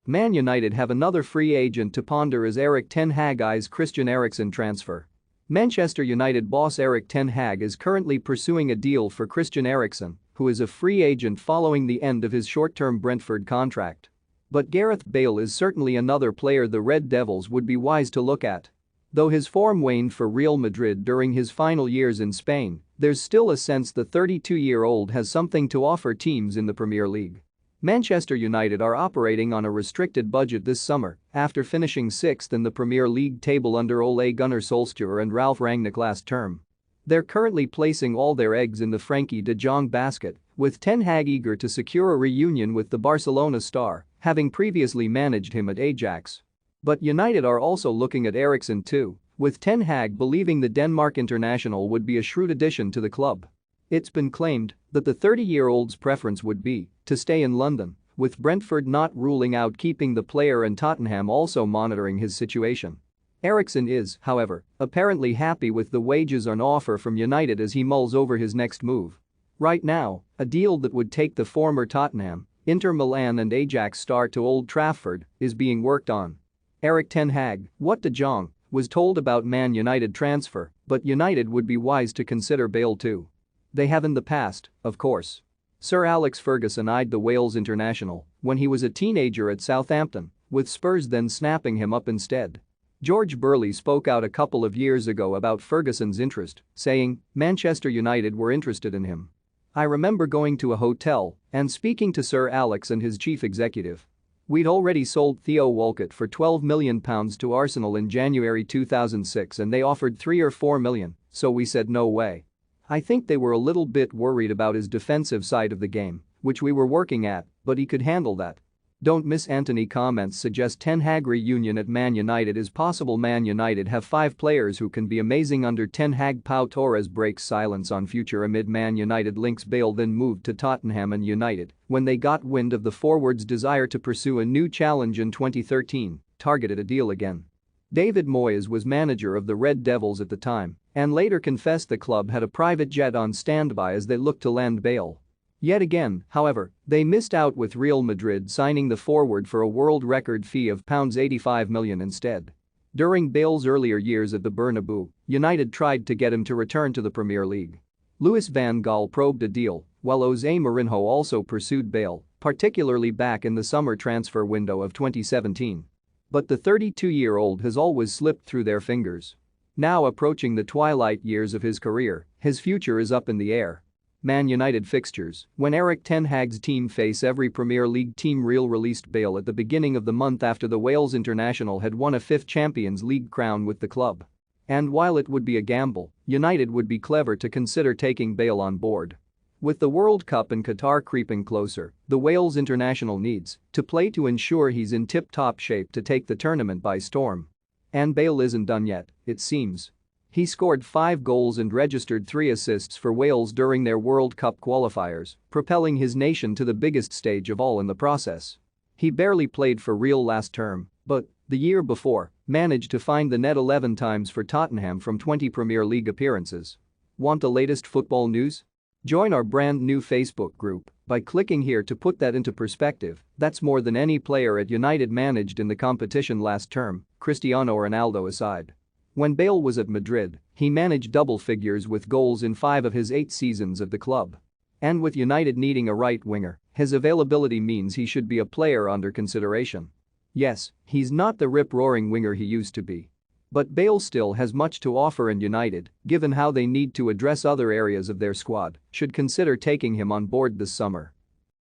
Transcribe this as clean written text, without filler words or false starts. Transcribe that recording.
Man United have another free agent to ponder as Erik ten Hag eyes Christian Eriksen transfer. Manchester United boss Erik ten Hag is currently pursuing a deal for Christian Eriksen, who is a free agent following the end of his short-term Brentford contract. But Gareth Bale is certainly another player the Red Devils would be wise to look at. Though his form waned for Real Madrid during his final years in Spain, there's still a sense the 32-year-old has something to offer teams in the Premier League. Manchester United are operating on a restricted budget this summer after finishing 6th in the Premier League table under Ole Gunnar Solskjaer and Ralf Rangnick last term. They're currently placing all their eggs in the Frenkie de Jong basket, with Ten Hag eager to secure a reunion with the Barcelona star, having previously managed him at Ajax. But United are also looking at Eriksen too, with Ten Hag believing the Denmark international would be a shrewd addition to the club. It's been claimed that the 30-year-old's preference would be to stay in London, with Brentford not ruling out keeping the player and Tottenham also monitoring his situation. Eriksen is, however, apparently happy with the wages on offer from United as he mulls over his next move. Right now, a deal that would take the former Tottenham, Inter Milan and Ajax star to Old Trafford is being worked on. Erik ten Hag, what de Jong, was told about Man United transfer, but United would be wise to consider Bale too. They have in the past, of course. Sir Alex Ferguson eyed the Wales international when he was a teenager at Southampton, with Spurs then snapping him up instead. George Burley spoke out a couple of years ago about Ferguson's interest, saying, "Manchester United were interested in him. I remember going to a hotel and speaking to Sir Alex and his chief executive. We'd already sold Theo Walcott for £12 million to Arsenal in January 2006 and they offered £3 or £4 million, so we said no way. I think they were a little bit worried about his defensive side of the game, which we were working at, but he could handle that." Don't miss Anthony comments suggest Ten Hag reunion at Man United is possible. Man United have 5 players who can be amazing under Ten Hag. Pau Torres breaks silence on future amid Man United links. Bale then moved to Tottenham and United when they got wind of the forward's desire to pursue a new challenge in 2013, targeted a deal again. David Moyes was manager of the Red Devils at the time and later confessed the club had a private jet on standby as they looked to land Bale. Yet again, however, they missed out with Real Madrid signing the forward for a world record fee of £85 million instead. During Bale's earlier years at the Bernabeu, United tried to get him to return to the Premier League. Louis van Gaal probed a deal, while Jose Mourinho also pursued Bale, particularly back in the summer transfer window of 2017. But the 32-year-old has always slipped through their fingers. Now approaching the twilight years of his career, his future is up in the air. Man United fixtures when Erik ten Hag's team face every Premier League team. Real released Bale at the beginning of the month after the Wales international had won a 5th Champions League crown with the club. And while it would be a gamble, United would be clever to consider taking Bale on board. With the World Cup in Qatar creeping closer, the Wales international needs to play to ensure he's in tip-top shape to take the tournament by storm. And Bale isn't done yet, it seems. He scored 5 goals and registered 3 assists for Wales during their World Cup qualifiers, propelling his nation to the biggest stage of all in the process. He barely played for Real last term, but, the year before, managed to find the net 11 times for Tottenham from 20 Premier League appearances. Want the latest football news? Join our brand new Facebook group by clicking here to put that into perspective. That's more than any player at United managed in the competition last term, Cristiano Ronaldo aside. When Bale was at Madrid, he managed double figures with goals in 5 of his 8 seasons at the club. And with United needing a right winger, his availability means he should be a player under consideration. Yes, he's not the rip-roaring winger he used to be. But Bale still has much to offer and United, given how they need to address other areas of their squad, should consider taking him on board this summer.